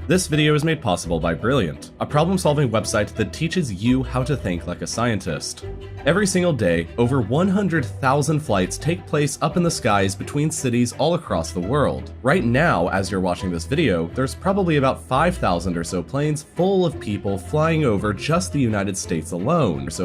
This video is made possible by Brilliant, a problem-solving website that teaches you how to think like a scientist. Every single day, over 100,000 flights take place up in the skies between cities all across the world. Right now, as you're watching this video, there's probably about 5,000 or so planes full of people flying over just the United States alone.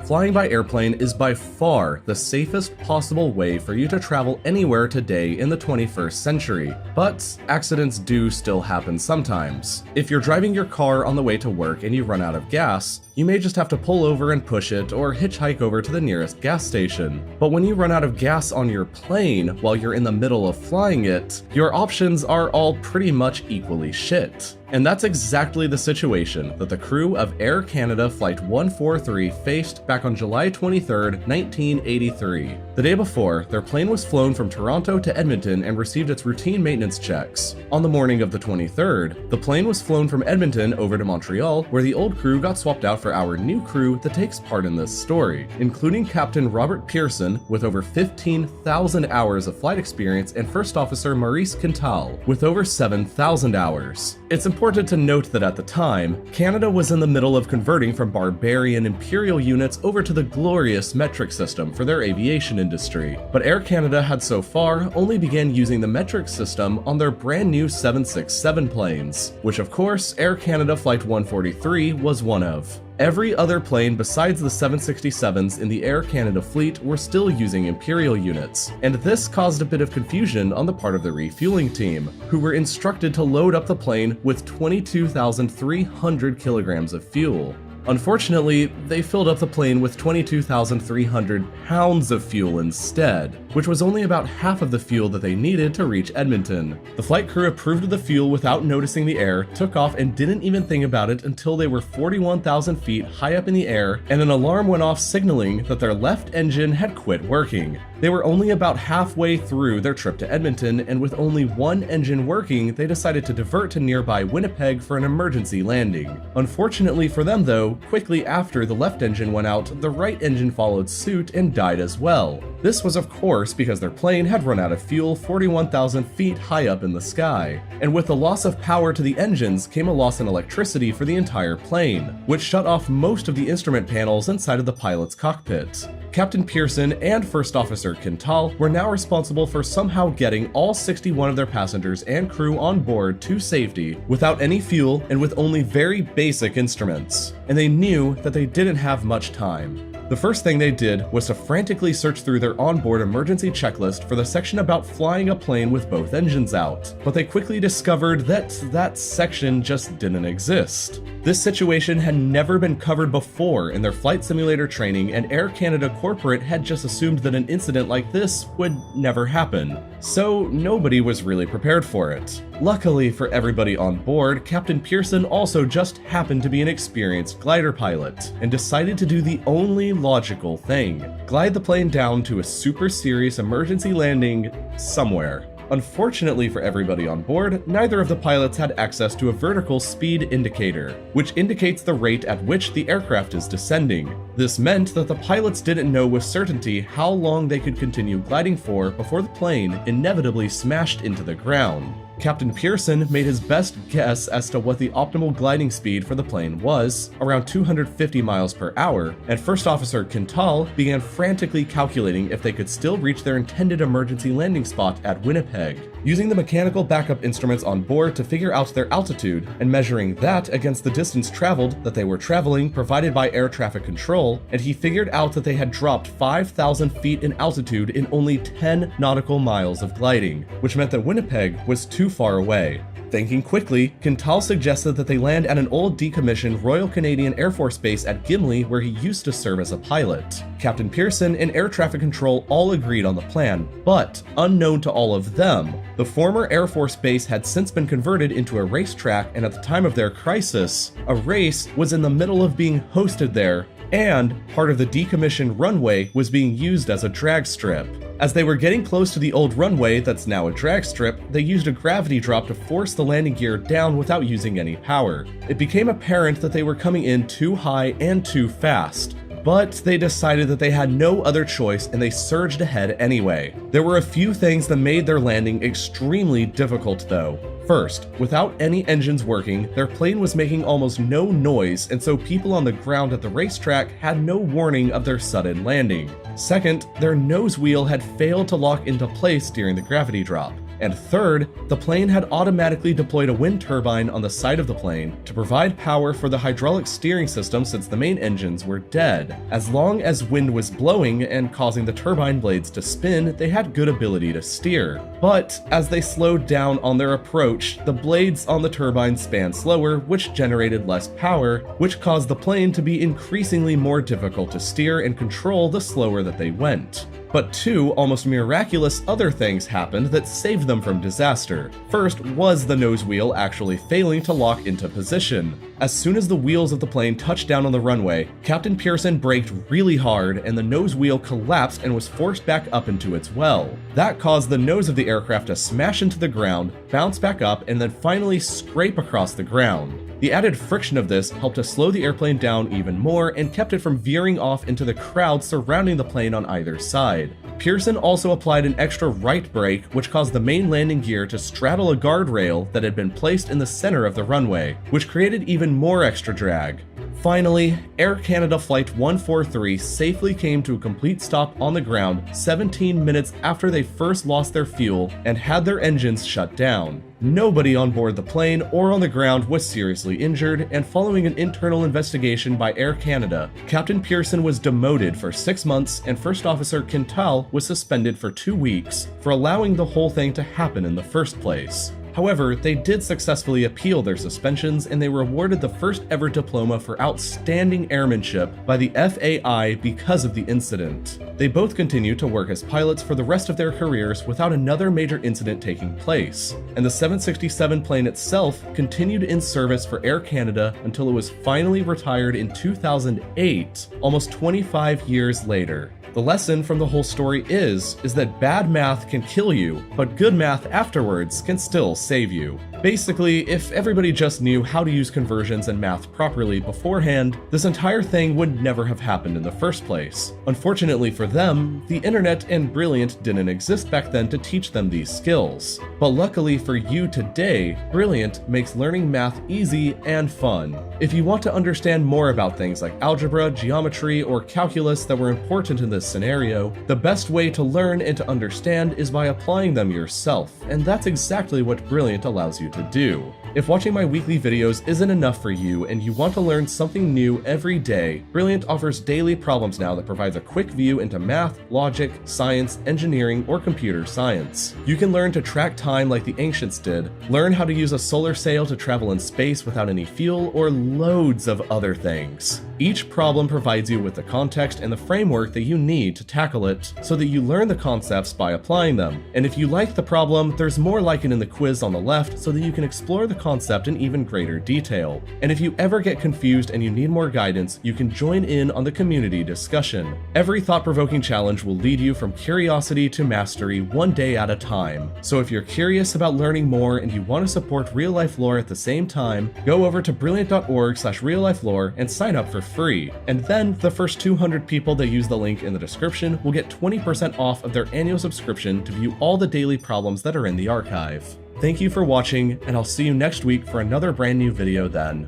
Flying by airplane is by far the safest possible way for you to travel anywhere today in the 21st century, but accidents do still happen sometimes. If you're driving your car on the way to work and you run out of gas, you may just have to pull over and push it or hitchhike over to the nearest gas station. But when you run out of gas on your plane while you're in the middle of flying it, your options are all pretty much equally shit. And that's exactly the situation that the crew of Air Canada Flight 143 faced back on July 23, 1983. The day before, their plane was flown from Toronto to Edmonton and received its routine maintenance checks. On the morning of the 23rd, the plane was flown from Edmonton over to Montreal, where the old crew got swapped out for our new crew that takes part in this story, including Captain Robert Pearson with over 15,000 hours of flight experience and First Officer Maurice Quintal with over 7,000 hours. It's important to note that at the time, Canada was in the middle of converting from barbarian imperial units over to the glorious metric system for their aviation industry, but Air Canada had so far only began using the metric system on their brand new 767 planes, which of course Air Canada Flight 143 was one of. Every other plane besides the 767s in the Air Canada fleet were still using Imperial units, and this caused a bit of confusion on the part of the refueling team, who were instructed to load up the plane with 22,300 kilograms of fuel. Unfortunately, they filled up the plane with 22,300 pounds of fuel instead, which was only about half of the fuel that they needed to reach Edmonton. The flight crew approved of the fuel without noticing the error, took off, and didn't even think about it until they were 41,000 feet high up in the air, and an alarm went off signaling that their left engine had quit working. They were only about halfway through their trip to Edmonton, and with only one engine working, they decided to divert to nearby Winnipeg for an emergency landing. Unfortunately for them though, quickly after the left engine went out, the right engine followed suit and died as well. This was of course because their plane had run out of fuel 41,000 feet high up in the sky. And with the loss of power to the engines came a loss in electricity for the entire plane, which shut off most of the instrument panels inside of the pilot's cockpit. Captain Pearson and First Officer Quintal were now responsible for somehow getting all 61 of their passengers and crew on board to safety without any fuel and with only very basic instruments. And they knew that they didn't have much time. The first thing they did was to frantically search through their onboard emergency checklist for the section about flying a plane with both engines out, but they quickly discovered that that section just didn't exist. This situation had never been covered before in their flight simulator training, and Air Canada Corporate had just assumed that an incident like this would never happen, so nobody was really prepared for it. Luckily for everybody on board, Captain Pearson also just happened to be an experienced glider pilot, and decided to do the only logical thing: glide the plane down to a super serious emergency landing somewhere. Unfortunately for everybody on board, neither of the pilots had access to a vertical speed indicator, which indicates the rate at which the aircraft is descending. This meant that the pilots didn't know with certainty how long they could continue gliding for before the plane inevitably smashed into the ground. Captain Pearson made his best guess as to what the optimal gliding speed for the plane was, around 250 miles per hour, and First Officer Quintal began frantically calculating if they could still reach their intended emergency landing spot at Winnipeg, using the mechanical backup instruments on board to figure out their altitude and measuring that against the distance traveled that they were traveling provided by air traffic control, and he figured out that they had dropped 5,000 feet in altitude in only 10 nautical miles of gliding, which meant that Winnipeg was too far away. Thinking quickly, Quintal suggested that they land at an old decommissioned Royal Canadian Air Force base at Gimli, where he used to serve as a pilot. Captain Pearson and air traffic control all agreed on the plan, but unknown to all of them, the former Air Force base had since been converted into a racetrack, and at the time of their crisis, a race was in the middle of being hosted there, and part of the decommissioned runway was being used as a drag strip. As they were getting close to the old runway that's now a drag strip, they used a gravity drop to force the landing gear down without using any power. It became apparent that they were coming in too high and too fast, but they decided that they had no other choice and they surged ahead anyway. There were a few things that made their landing extremely difficult though. First, without any engines working, their plane was making almost no noise, and so people on the ground at the racetrack had no warning of their sudden landing. Second, their nose wheel had failed to lock into place during the gravity drop. And third, the plane had automatically deployed a wind turbine on the side of the plane to provide power for the hydraulic steering system since the main engines were dead. As long as wind was blowing and causing the turbine blades to spin, they had good ability to steer. But as they slowed down on their approach, the blades on the turbine span slower, which generated less power, which caused the plane to be increasingly more difficult to steer and control the slower that they went. But two almost miraculous other things happened that saved them from disaster. First was the nose wheel actually failing to lock into position. As soon as the wheels of the plane touched down on the runway, Captain Pearson braked really hard and the nose wheel collapsed and was forced back up into its well. That caused the nose of the aircraft to smash into the ground, bounce back up, and then finally scrape across the ground. The added friction of this helped to slow the airplane down even more and kept it from veering off into the crowd surrounding the plane on either side. Pearson also applied an extra right brake, which caused the main landing gear to straddle a guardrail that had been placed in the center of the runway, which created even more extra drag. Finally, Air Canada Flight 143 safely came to a complete stop on the ground 17 minutes after they first lost their fuel and had their engines shut down. Nobody on board the plane or on the ground was seriously injured, and following an internal investigation by Air Canada, Captain Pearson was demoted for 6 months and First Officer Quintal was suspended for 2 weeks for allowing the whole thing to happen in the first place. However, they did successfully appeal their suspensions and they were awarded the first ever diploma for outstanding airmanship by the FAI because of the incident. They both continue to work as pilots for the rest of their careers without another major incident taking place, and the 767 plane itself continued in service for Air Canada until it was finally retired in 2008, almost 25 years later. The lesson from the whole story is that bad math can kill you, but good math afterwards can still save you. Basically, if everybody just knew how to use conversions and math properly beforehand, this entire thing would never have happened in the first place. Unfortunately for them, the internet and Brilliant didn't exist back then to teach them these skills. But luckily for you today, Brilliant makes learning math easy and fun. If you want to understand more about things like algebra, geometry, or calculus that were important in this scenario, the best way to learn and to understand is by applying them yourself, and that's exactly what Brilliant allows you to do. If watching my weekly videos isn't enough for you and you want to learn something new every day, Brilliant offers daily problems now that provides a quick view into math, logic, science, engineering, or computer science. You can learn to track time like the ancients did, learn how to use a solar sail to travel in space without any fuel, or loads of other things. Each problem provides you with the context and the framework that you need to tackle it, so that you learn the concepts by applying them. And if you like the problem, there's more like it in the quiz on the left so that you can explore the concept in even greater detail. And if you ever get confused and you need more guidance, you can join in on the community discussion. Every thought-provoking challenge will lead you from curiosity to mastery one day at a time. So if you're curious about learning more and you want to support RealLifeLore at the same time, go over to brilliant.org/RealLifeLore and sign up for free. And then the first 200 people that use the link in the description will get 20% off of their annual subscription to view all the daily problems that are in the archive. Thank you for watching, and I'll see you next week for another brand new video then.